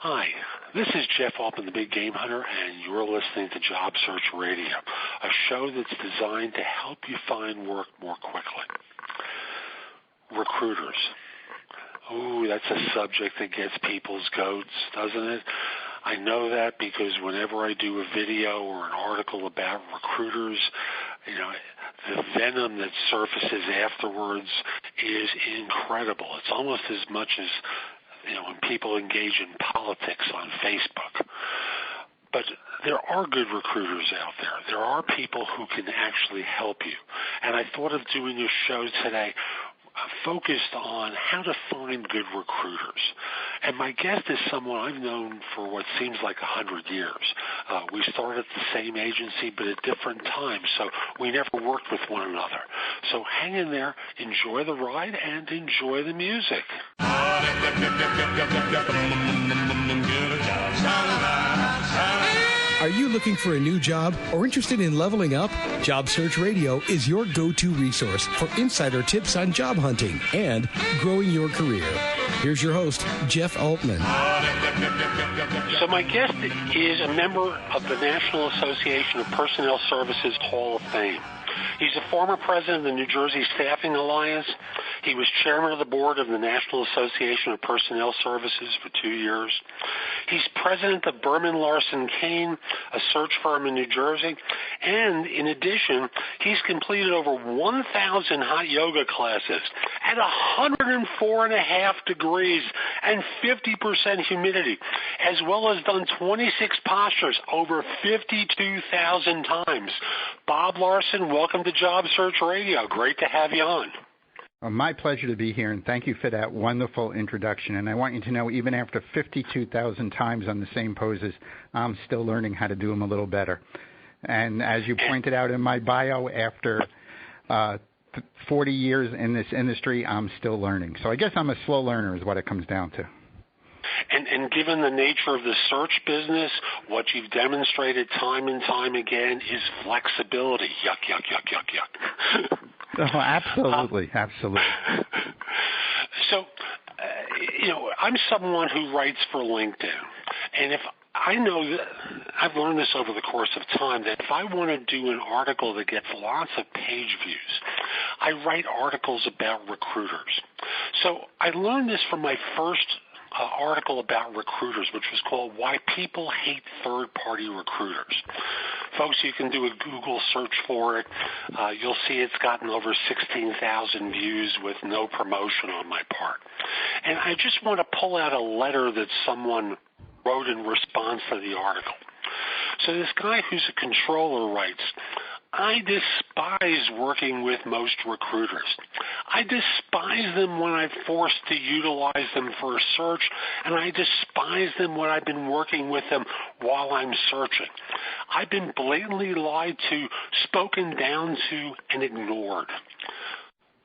Hi, this is Jeff Altman, the Big Game Hunter, and you're listening to Job Search Radio, a show that's designed to help you find work more quickly. Recruiters. Ooh, that's a subject that gets people's goats, doesn't it? I know that because whenever I do a video or an article about recruiters, the venom that surfaces afterwards is incredible. It's almost as much as when people engage in politics on Facebook. But there are good recruiters out there. There are people who can actually help you. And I thought of doing a show today focused on how to find good recruiters. And my guest is someone I've known for what seems like 100 years. We started at the same agency, but at different times, so we never worked with one another. So hang in there, enjoy the ride, and enjoy the music. Are you looking for a new job or interested in leveling up? Job Search Radio is your go-to resource for insider tips on job hunting and growing your career. Here's your host, Jeff Altman. So my guest is a member of the National Association of Personnel Services Hall of Fame. He's a former president of the New Jersey Staffing Alliance. He was chairman of the board of the National Association of Personnel Services for 2 years. He's president of Berman, Larson Kane, a search firm in New Jersey. And in addition, he's completed over 1,000 hot yoga classes at 104.5 degrees and 50% humidity, as well as done 26 postures over 52,000 times. Bob Larson, welcome to Job Search Radio. Great to have you on. My pleasure to be here, and thank you for that wonderful introduction. And I want you to know, even after 52,000 times on the same poses, I'm still learning how to do them a little better. And as you pointed out in my bio, after 40 years in this industry, I'm still learning. So I guess I'm a slow learner is what it comes down to. And given the nature of the search business, what you've demonstrated time and time again is flexibility. Yuck, yuck, yuck, yuck, yuck. Oh, absolutely, absolutely. So, I'm someone who writes for LinkedIn, and if I know that I've learned this over the course of time, that if I want to do an article that gets lots of page views, I write articles about recruiters. So I learned this from my first article about recruiters, which was called Why People Hate Third-Party Recruiters. Folks, you can do a Google search for it. You'll see it's gotten over 16,000 views with no promotion on my part. And I just want to pull out a letter that someone wrote in response to the article. So this guy who's a controller writes, I despise working with most recruiters. I despise them when I'm forced to utilize them for a search, and I despise them when I've been working with them while I'm searching. I've been blatantly lied to, spoken down to, and ignored.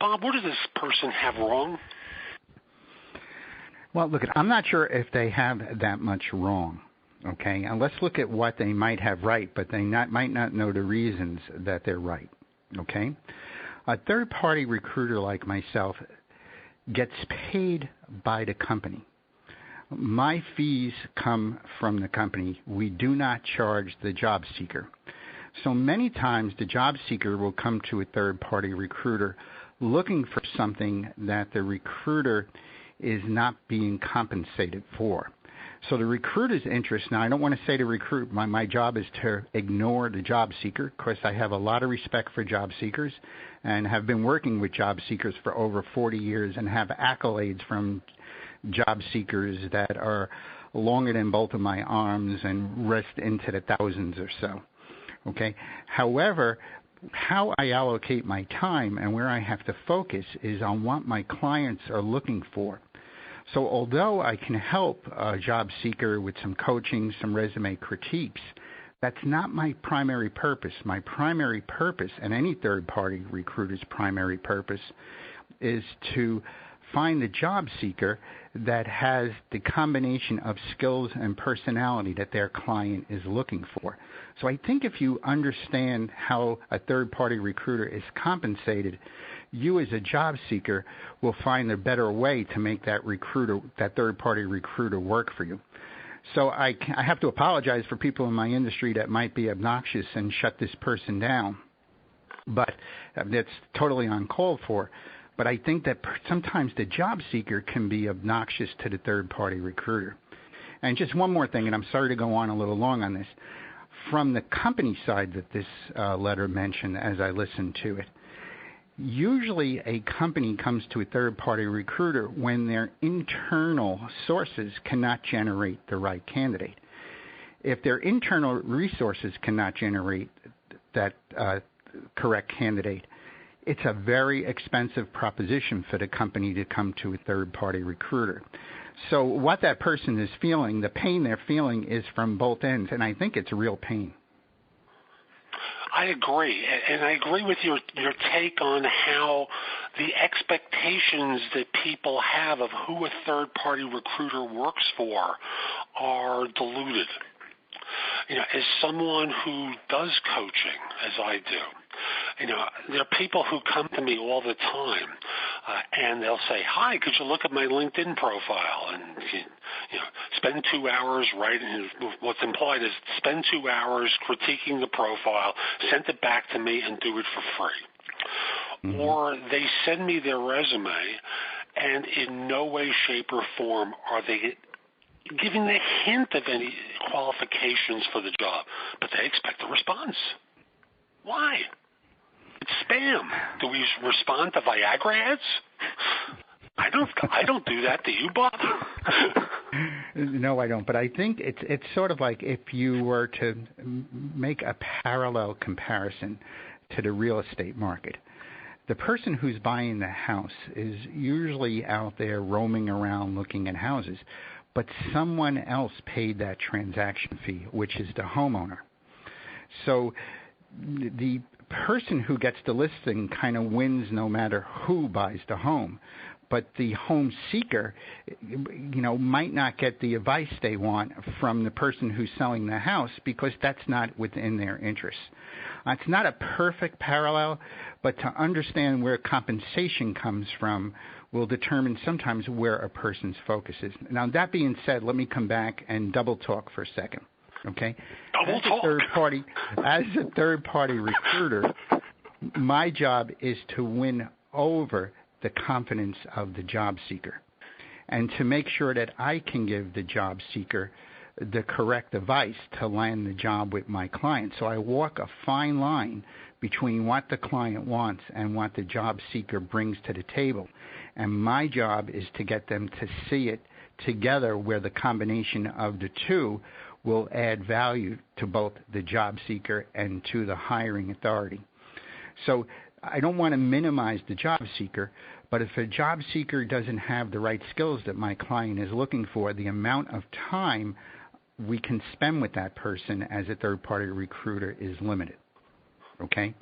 Bob, what does this person have wrong? Well, look, I'm not sure if they have that much wrong. Okay, and let's look at what they might have right, but they might not know the reasons that they're right. Okay, a third-party recruiter like myself gets paid by the company. My fees come from the company. We do not charge the job seeker. So many times the job seeker will come to a third-party recruiter looking for something that the recruiter is not being compensated for. So the recruiter's interest, now I don't want to say to recruit, my job is to ignore the job seeker, because I have a lot of respect for job seekers and have been working with job seekers for over 40 years and have accolades from job seekers that are longer than both of my arms and rest into the thousands or so. Okay. However, how I allocate my time and where I have to focus is on what my clients are looking for. So although I can help a job seeker with some coaching, some resume critiques, that's not my primary purpose. My primary purpose, and any third-party recruiter's primary purpose, is to find the job seeker that has the combination of skills and personality that their client is looking for. So I think if you understand how a third-party recruiter is compensated, you as a job seeker will find a better way to make that third-party recruiter work for you. So I have to apologize for people in my industry that might be obnoxious and shut this person down. But that's totally uncalled for. But I think that sometimes the job seeker can be obnoxious to the third-party recruiter. And just one more thing, and I'm sorry to go on a little long on this. From the company side that this letter mentioned as I listened to it, usually a company comes to a third-party recruiter when their internal sources cannot generate the right candidate. If their internal resources cannot generate that correct candidate, it's a very expensive proposition for the company to come to a third-party recruiter. So what that person is feeling, the pain they're feeling, is from both ends, and I think it's a real pain. I agree, and I agree with your take on how the expectations that people have of who a third-party recruiter works for are diluted. As someone who does coaching, as I do, there are people who come to me all the time, and they'll say, "Hi, could you look at my LinkedIn profile?" And spend 2 hours writing. What's implied is spend 2 hours critiquing the profile, send it back to me, and do it for free. Mm-hmm. Or they send me their resume, and in no way, shape, or form are they giving the hint of any qualifications for the job, but they expect a response. Why? It's spam. Do we respond to Viagra ads? I don't do that. Do you, Bob? No, I don't. But I think it's sort of like if you were to make a parallel comparison to the real estate market. The person who's buying the house is usually out there roaming around looking at houses, but someone else paid that transaction fee, which is the homeowner. So the person who gets the listing kind of wins no matter who buys the home. But the home seeker, might not get the advice they want from the person who's selling the house because that's not within their interests. It's not a perfect parallel, but to understand where compensation comes from will determine sometimes where a person's focus is. Now, that being said, let me come back and double talk for a second. Okay? As a third-party recruiter, my job is to win over the confidence of the job seeker and to make sure that I can give the job seeker the correct advice to land the job with my client. So I walk a fine line between what the client wants and what the job seeker brings to the table. And my job is to get them to see it together where the combination of the two will add value to both the job seeker and to the hiring authority. So I don't want to minimize the job seeker, but if a job seeker doesn't have the right skills that my client is looking for, the amount of time we can spend with that person as a third-party recruiter is limited. Okay?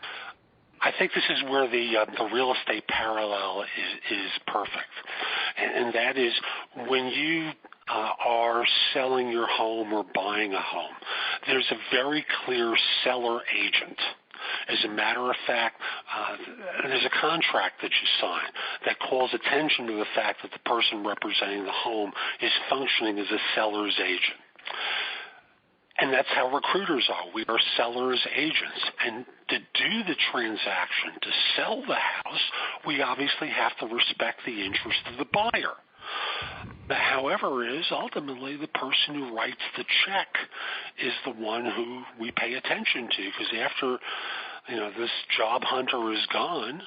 I think this is where the real estate parallel is perfect, and that is when you are selling your home or buying a home, there's a very clear seller agent. As a matter of fact, there's a contract that you sign that calls attention to the fact that the person representing the home is functioning as a seller's agent. And that's how recruiters are. We are sellers' agents. And to do the transaction, to sell the house, we obviously have to respect the interest of the buyer. However, ultimately the person who writes the check is the one who we pay attention to, because after this job hunter is gone,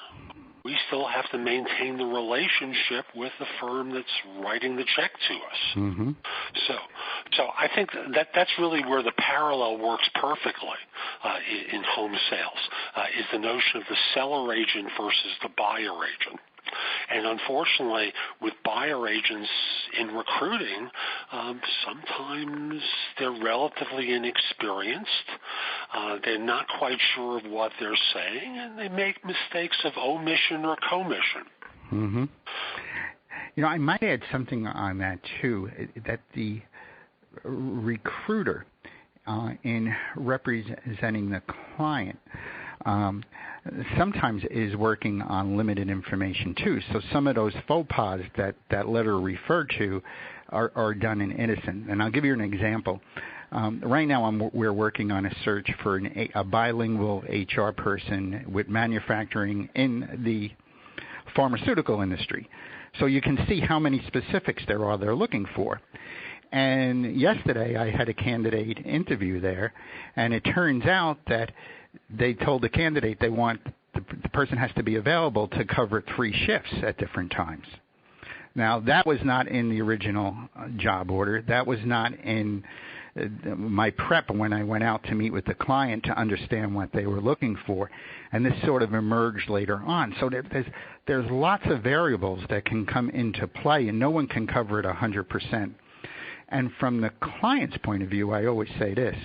we still have to maintain the relationship with the firm that's writing the check to us. Mm-hmm. So I think that's really where the parallel works perfectly in home sales, is the notion of the seller agent versus the buyer agent. And unfortunately, with buyer agents in recruiting, sometimes they're relatively inexperienced. They're not quite sure of what they're saying, and they make mistakes of omission or commission. Mm-hmm. I might add something on that, too, that the recruiter, in representing the client, sometimes is working on limited information too. So some of those faux pas that letter referred to are done in innocent. And I'll give you an example. Right now we're working on a search for a bilingual HR person with manufacturing in the pharmaceutical industry. So you can see how many specifics there are they're looking for. And yesterday I had a candidate interview there, and it turns out that they told the candidate they want the person has to be available to cover 3 shifts at different times. Now, that was not in the original job order. That was not in my prep when I went out to meet with the client to understand what they were looking for. And this sort of emerged later on. So there's lots of variables that can come into play, and no one can cover it 100%. And from the client's point of view, I always say this.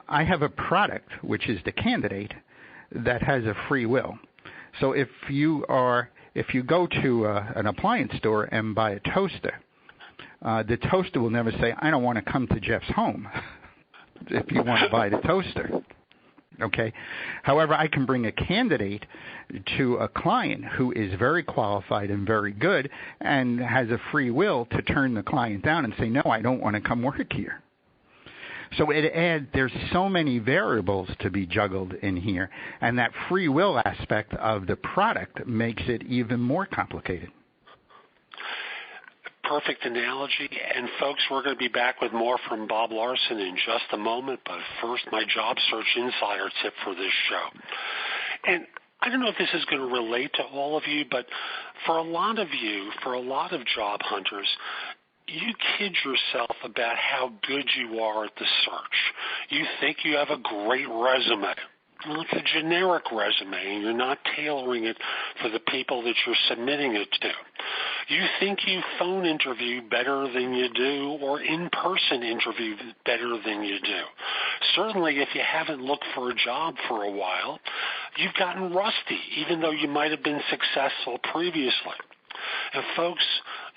I have a product, which is the candidate, that has a free will. So if you go to an appliance store and buy a toaster, the toaster will never say, I don't want to come to Jeff's home if you want to buy the toaster. Okay. However, I can bring a candidate to a client who is very qualified and very good and has a free will to turn the client down and say, no, I don't want to come work here. So there's so many variables to be juggled in here, and that free will aspect of the product makes it even more complicated. Perfect analogy. And folks, we're going to be back with more from Bob Larson in just a moment. But first, my job search insider tip for this show. And I don't know if this is going to relate to all of you, but for a lot of you, for a lot of job hunters, you kid yourself about how good you are at the search. You think you have a great resume. Well, it's a generic resume, and you're not tailoring it for the people that you're submitting it to. You think you phone interview better than you do, or in-person interview better than you do. Certainly, if you haven't looked for a job for a while, you've gotten rusty, even though you might have been successful previously. And folks,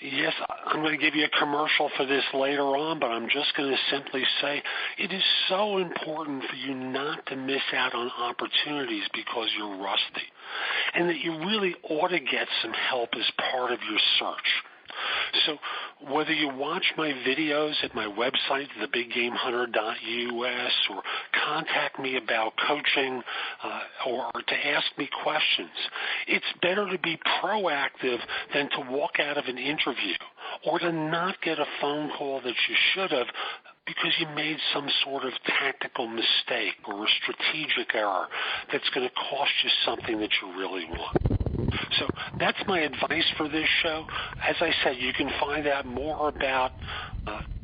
yes, I'm going to give you a commercial for this later on, but I'm just going to simply say it is so important for you not to miss out on opportunities because you're rusty, and that you really ought to get some help as part of your search. So whether you watch my videos at my website, thebiggamehunter.us, or contact me about coaching or to ask me questions, it's better to be proactive than to walk out of an interview or to not get a phone call that you should have because you made some sort of tactical mistake or a strategic error that's going to cost you something that you really want. So that's my advice for this show. As I said, you can find out more about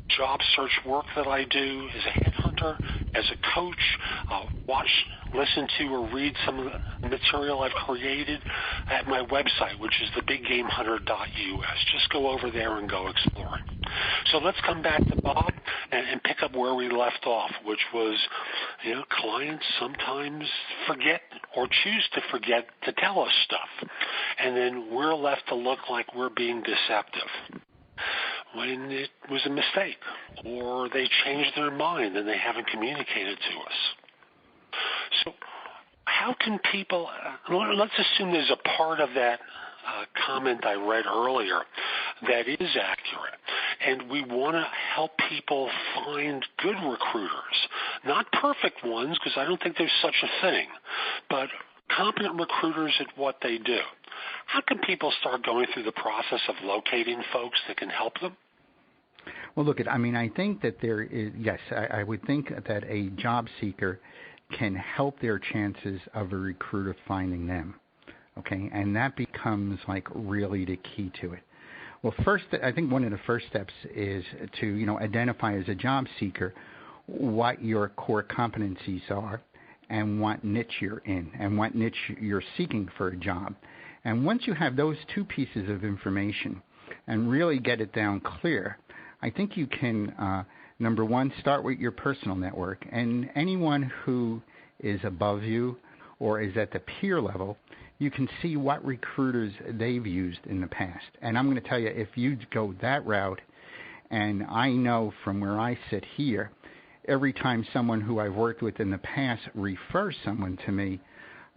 job search work that I do as a headhunter, as a coach, watch, listen to, or read some of the material I've created at my website, which is thebiggamehunter.us. Just go over there and go exploring. So let's come back to Bob and pick up where we left off, which was, clients sometimes forget or choose to forget to tell us stuff. And then we're left to look like we're being deceptive when it was a mistake, or they changed their mind and they haven't communicated to us. So how can people, let's assume there's a part of that comment I read earlier that is accurate, and we want to help people find good recruiters, not perfect ones, because I don't think there's such a thing, but competent recruiters at what they do. How can people start going through the process of locating folks that can help them? Well, look, I think that there is, yes, I would think that a job seeker can help their chances of a recruiter finding them, okay? And that becomes like really the key to it. Well, first, I think one of the first steps is to, identify as a job seeker what your core competencies are and what niche you're in and what niche you're seeking for a job. And once you have those two pieces of information and really get it down clear, I think you can, number one, start with your personal network. And anyone who is above you or is at the peer level, you can see what recruiters they've used in the past. And I'm going to tell you, if you go that route, and I know from where I sit here, every time someone who I've worked with in the past refers someone to me,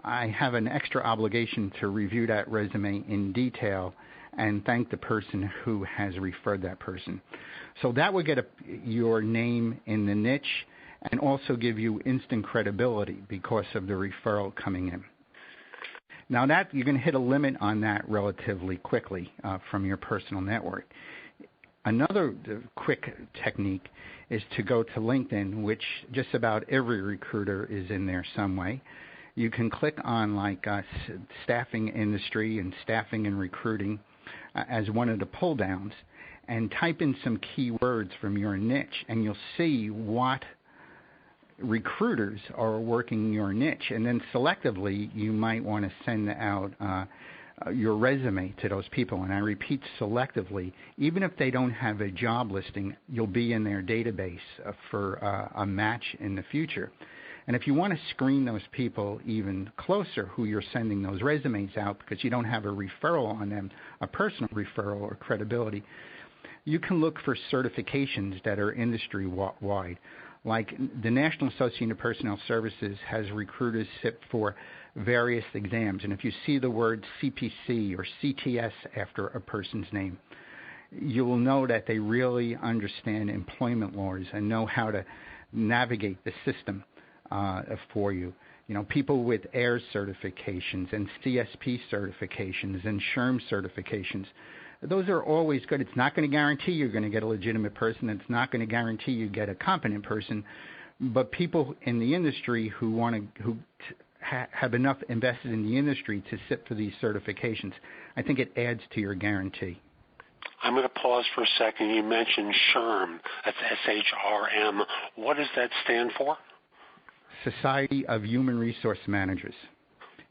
I have an extra obligation to review that resume in detail and thank the person who has referred that person. So that would get your name in the niche and also give you instant credibility because of the referral coming in. Now that you're going to hit a limit on that relatively quickly from your personal network. Another quick technique is to go to LinkedIn, which just about every recruiter is in there some way. You can click on like staffing industry and staffing and recruiting as one of the pull downs and type in some keywords from your niche, and you'll see what recruiters are working your niche. And then selectively, you might want to send out your resume to those people. And I repeat, selectively, even if they don't have a job listing, you'll be in their database for a match in the future. And if you want to screen those people even closer who you're sending those resumes out because you don't have a referral on them, a personal referral or credibility, you can look for certifications that are industry-wide. Like the National Association of Personnel Services has recruiters sit for various exams. And if you see the word CPC or CTS after a person's name, you will know that they really understand employment laws and know how to navigate the system for you. You know, people with AIRS certifications and CSP certifications and SHRM certifications, those are always good. It's not going to guarantee you're going to get a legitimate person. It's not going to guarantee you get a competent person. But people in the industry who have enough invested in the industry to sit for these certifications, I think it adds to your guarantee. I'm going to pause for a second. You mentioned SHRM. That's SHRM. What does that stand for? Society of Human Resource Managers.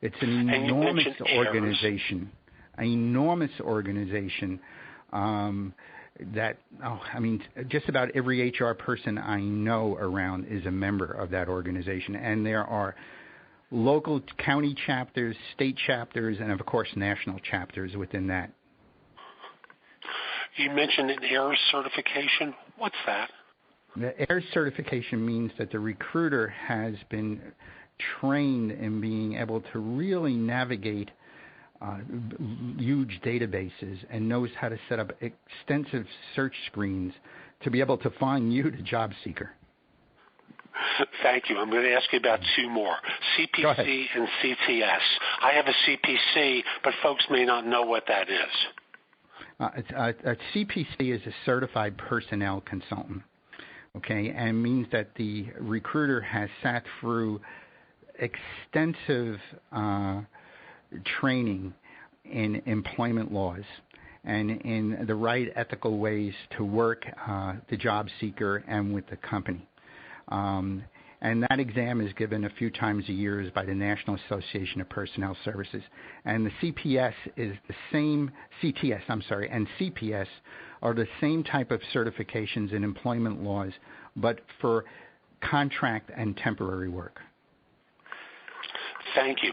It's an enormous organization. An enormous organization just about every HR person I know around is a member of that organization. And there are local county chapters, state chapters, and of course national chapters within that. You mentioned an AIRS certification. What's that? The AIRS certification means that the recruiter has been trained in being able to really navigate huge databases and knows how to set up extensive search screens to be able to find you, the job seeker. Thank you. I'm going to ask you about two more, CPC and CTS. I have a CPC, but folks may not know what that is. A CPC is a certified personnel consultant, okay, and means that the recruiter has sat through extensive training in employment laws and in the right ethical ways to work the job seeker and with the company. And that exam is given a few times a year by the National Association of Personnel Services. And the CPS is the same, CTS, and CPS are the same type of certifications in employment laws, but for contract and temporary work. Thank you.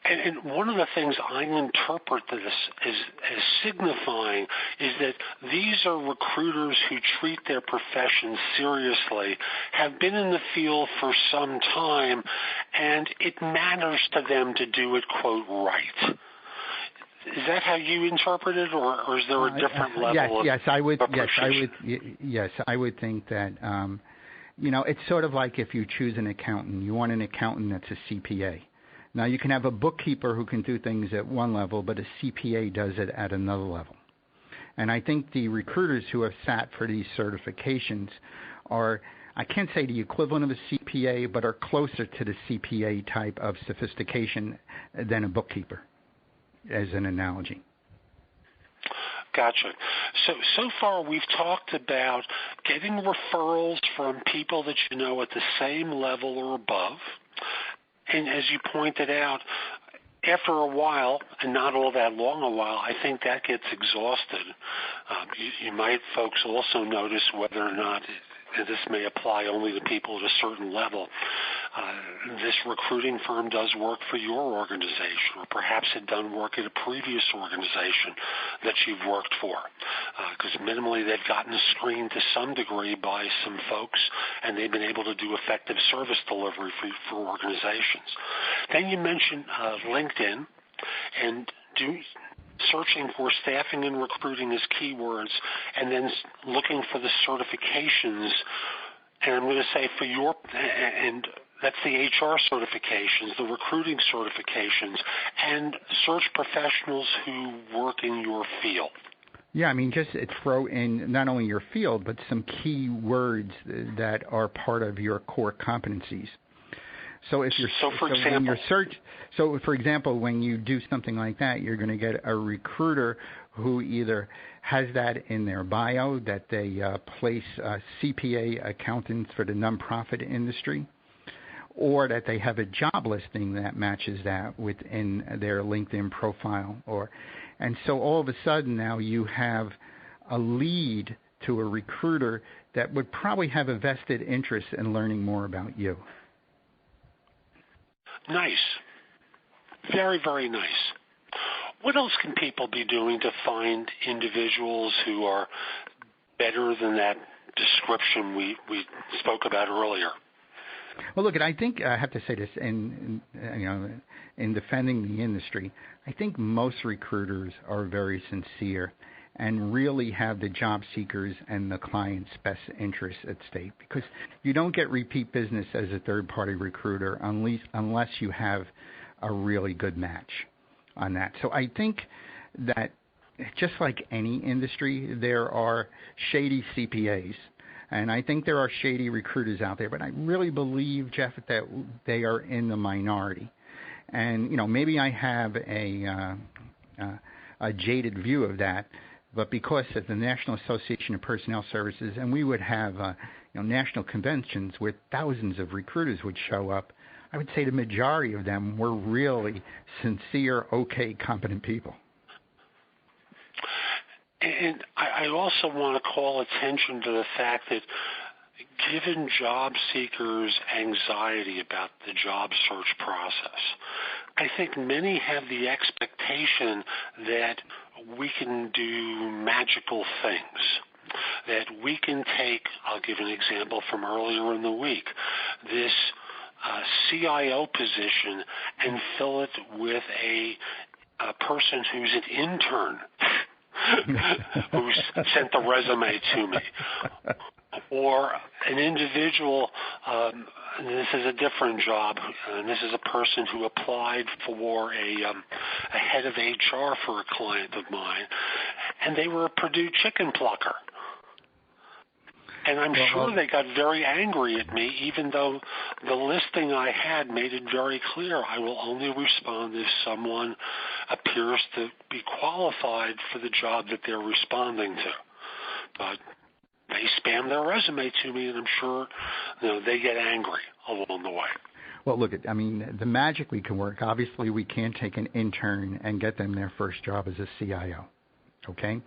And one of the things I interpret this as signifying is that these are recruiters who treat their profession seriously, have been in the field for some time, and it matters to them to do it, quote, right. Is that how you interpret it, or is there a different level of appreciation? Yes, I would think that, it's sort of like if you choose an accountant. You want an accountant that's a CPA. Now, you can have a bookkeeper who can do things at one level, but a CPA does it at another level. And I think the recruiters who have sat for these certifications are, I can't say the equivalent of a CPA, but are closer to the CPA type of sophistication than a bookkeeper, as an analogy. Gotcha. So far we've talked about getting referrals from people that you know at the same level or above. And as you pointed out, after a while, and not all that long a while, I think that gets exhausted. You might, folks, also notice whether or not this may apply only to people at a certain level. this recruiting firm does work for your organization, or perhaps it done work at a previous organization that you've worked for, because minimally they've gotten screened to some degree by some folks, and they've been able to do effective service delivery for organizations. Then you mentioned LinkedIn, and searching for staffing and recruiting as keywords, and then looking for the certifications. And I'm going to say for your, and that's the HR certifications, the recruiting certifications, and search professionals who work in your field. Yeah, I mean, just throw in not only your field, but some key words that are part of your core competencies. So if you're for example, when you do something like that, you're going to get a recruiter who either has that in their bio, that they place CPA accountants for the nonprofit industry, or that they have a job listing that matches that within their LinkedIn profile. And so all of a sudden now you have a lead to a recruiter that would probably have a vested interest in learning more about you. Nice. Very, very nice. What else can people be doing to find individuals who are better than that description we spoke about earlier? Well, look, I think I have to say this in defending the industry. I think most recruiters are very sincere and really have the job seekers and the client's best interests at stake, because you don't get repeat business as a third-party recruiter unless you have a really good match on that. So I think that just like any industry, there are shady CPAs, and I think there are shady recruiters out there, but I really believe, Jeff, that they are in the minority. And, maybe I have a jaded view of that, but because of the National Association of Personnel Services, and we would have national conventions where thousands of recruiters would show up, I would say the majority of them were really sincere, okay, competent people. And I also want to call attention to the fact that given job seekers' anxiety about the job search process, I think many have the expectation that we can do magical things, that we can take, I'll give an example from earlier in the week, this CIO position and fill it with a person who's an intern who's sent the resume to me, or an individual, and this is a different job, and this is a person who applied for a head of HR for a client of mine, and they were a Purdue chicken plucker. And I'm sure they got very angry at me, even though the listing I had made it very clear I will only respond if someone appears to be qualified for the job that they're responding to. But they spam their resume to me, and I'm sure they get angry along the way. Well, look, the magically can work. Obviously, we can't take an intern and get them their first job as a CIO, okay?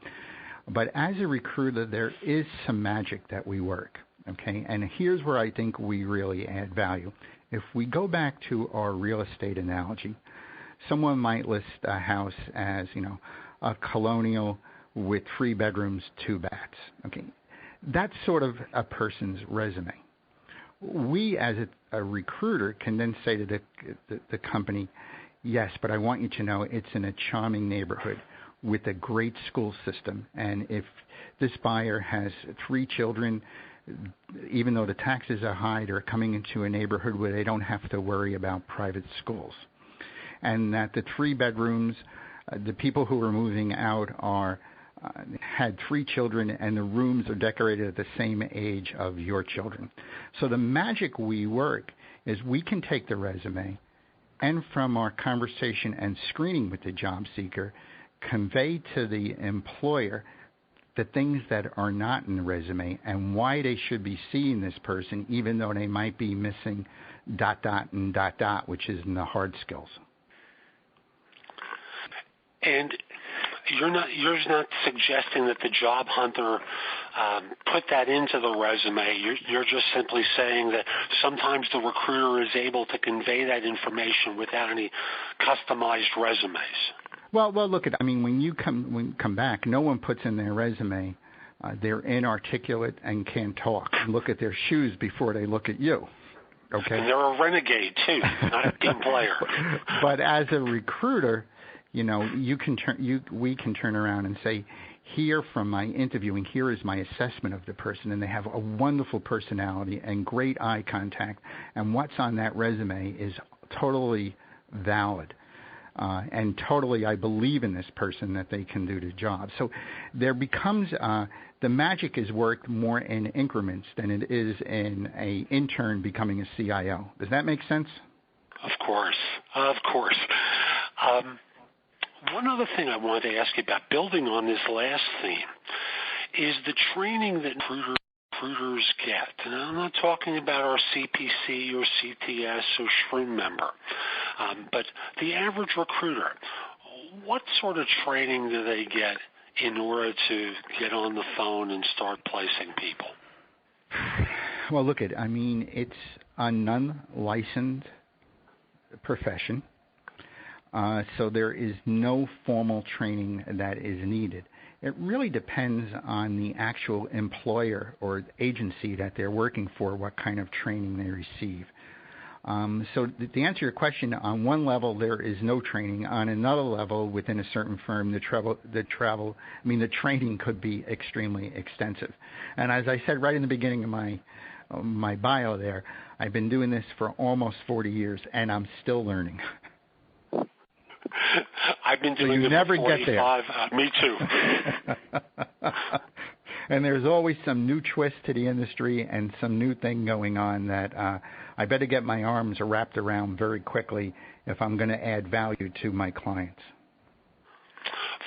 But as a recruiter, there is some magic that we work, okay? And here's where I think we really add value. If we go back to our real estate analogy, someone might list a house as, a colonial with 3 bedrooms, 2 baths, okay? That's sort of a person's resume. We, as a recruiter, can then say to the company, yes, but I want you to know it's in a charming neighborhood with a great school system. And if this buyer has 3 children, even though the taxes are high, they're coming into a neighborhood where they don't have to worry about private schools. And that the 3 bedrooms, the people who are moving out had 3 children, and the rooms are decorated at the same age of your children. So the magic we work is we can take the resume, and from our conversation and screening with the job seeker, convey to the employer the things that are not in the resume and why they should be seeing this person, even though they might be missing ... and ... which is in the hard skills. And you're not suggesting that the job hunter put that into the resume. You're just simply saying that sometimes the recruiter is able to convey that information without any customized resumes. Well, look at. I mean, when you come back, no one puts in their resume. They're inarticulate and can't talk. Look at their shoes before they look at you. Okay. And they're a renegade too, not a team player. But as a recruiter, we can turn around and say, here from my interviewing, here is my assessment of the person, and they have a wonderful personality and great eye contact, and what's on that resume is totally valid. And totally, I believe in this person that they can do the job. So there becomes the magic is worked more in increments than it is in an intern becoming a CIO. Does that make sense? Of course. One other thing I wanted to ask you about, building on this last theme, is the training that recruiters get. And I'm not talking about our CPC or CTS or SHRM member, but the average recruiter. What sort of training do they get in order to get on the phone and start placing people? Well, it's a non-licensed profession, so there is no formal training that is needed. It really depends on the actual employer or agency that they're working for, what kind of training they receive. So to answer your question, on one level there is no training. On another level, within a certain firm, the training could be extremely extensive. And as I said right in the beginning of my bio there, I've been doing this for almost 40 years, and I'm still learning. I've been doing it never for 45. Me too. And there's always some new twist to the industry and some new thing going on that I better get my arms wrapped around very quickly if I'm going to add value to my clients.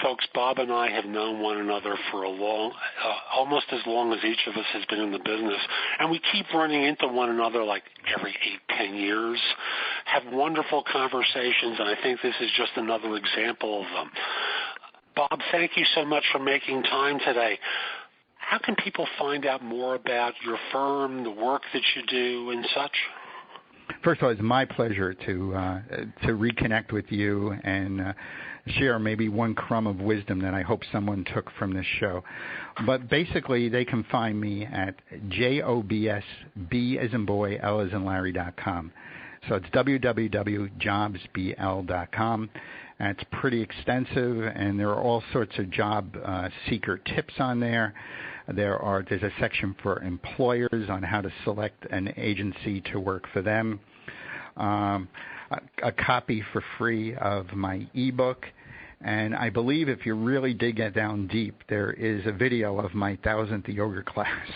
Folks, Bob and I have known one another for almost as long as each of us has been in the business, and we keep running into one another like every 8-10 years, have wonderful conversations, and I think this is just another example of them. Bob, thank you so much for making time today. How can people find out more about your firm, the work that you do, and such? First of all, it's my pleasure to reconnect with you and share maybe one crumb of wisdom that I hope someone took from this show. But basically, they can find me at JOBSB as in boy, L as in Larry.com. So it's www.jobsbl.com. And it's pretty extensive, and there are all sorts of job seeker tips on there. There's a section for employers on how to select an agency to work for them. A copy for free of my ebook. And I believe if you really dig it down deep, there is a video of my 1000th yoga class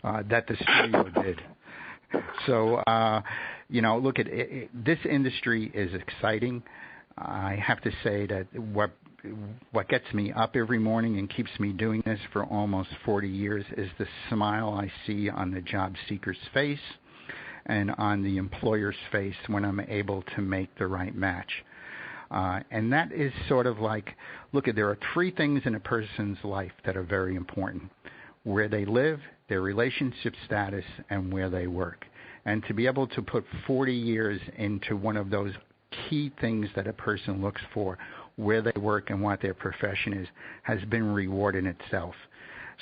that the studio did. So, look at it. This industry is exciting. I have to say that what gets me up every morning and keeps me doing this for almost 40 years is the smile I see on the job seeker's face and on the employer's face when I'm able to make the right match. And that is sort of like, there are three things in a person's life that are very important: where they live, their relationship status, and where they work. And to be able to put 40 years into one of those key things that a person looks for, where they work and what their profession is, has been reward in itself.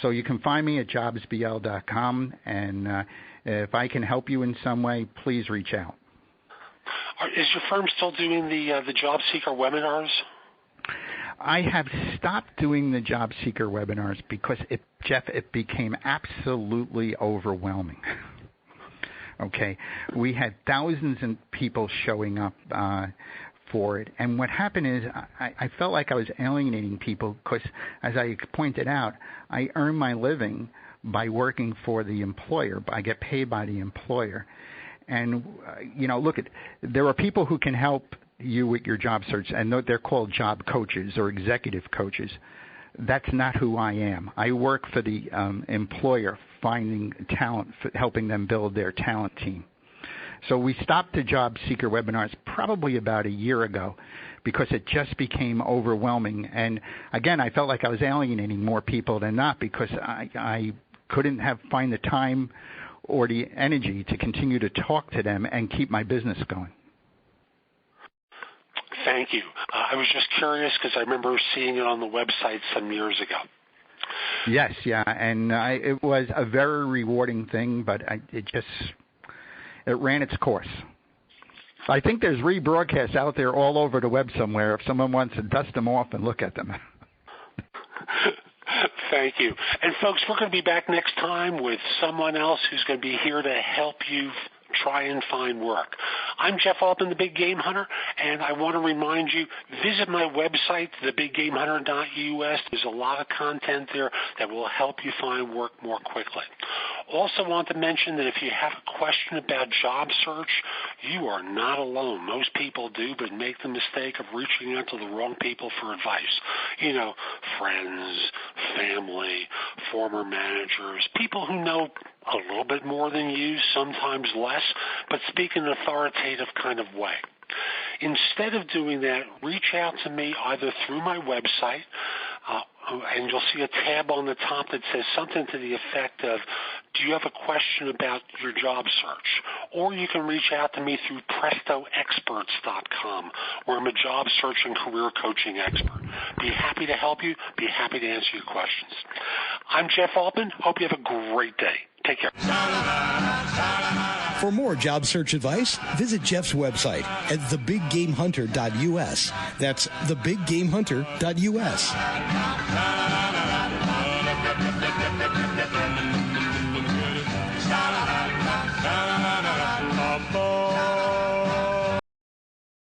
So you can find me at jobsbl.com, and if I can help you in some way, please reach out. Is your firm still doing the job seeker webinars? I have stopped doing the job seeker webinars because, it became absolutely overwhelming. Okay, we had thousands of people showing up for it, and what happened is I felt like I was alienating people because, as I pointed out, I earn my living by working for the employer. I get paid by the employer. And, there are people who can help you with your job search, and they're called job coaches or executive coaches. That's not who I am. I work for the employer, finding talent, helping them build their talent team. So we stopped the job seeker webinars probably about a year ago because it just became overwhelming. And again, I felt like I was alienating more people than not because I couldn't find the time or the energy to continue to talk to them and keep my business going. Thank you. I was just curious because I remember seeing it on the website some years ago. Yes, yeah, and it was a very rewarding thing, but it ran its course. I think there's rebroadcasts out there all over the web somewhere if someone wants to dust them off and look at them. Thank you. And folks, we're going to be back next time with someone else who's going to be here to help you try and find work. I'm Jeff Altman, the Big Game Hunter, and I want to remind you, visit my website, thebiggamehunter.us. There's a lot of content there that will help you find work more quickly. Also want to mention that if you have a question about job search, you are not alone. Most people do, but make the mistake of reaching out to the wrong people for advice. You know, friends, family, former managers, people who know a little bit more than you, sometimes less, but speak in an authoritative kind of way. Instead of doing that, reach out to me either through my website, and you'll see a tab on the top that says something to the effect of, do you have a question about your job search? Or you can reach out to me through prestoexperts.com, where I'm a job search and career coaching expert. Be happy to help you. Be happy to answer your questions. I'm Jeff Altman. Hope you have a great day. Take care. For more job search advice, visit Jeff's website at thebiggamehunter.us. That's thebiggamehunter.us.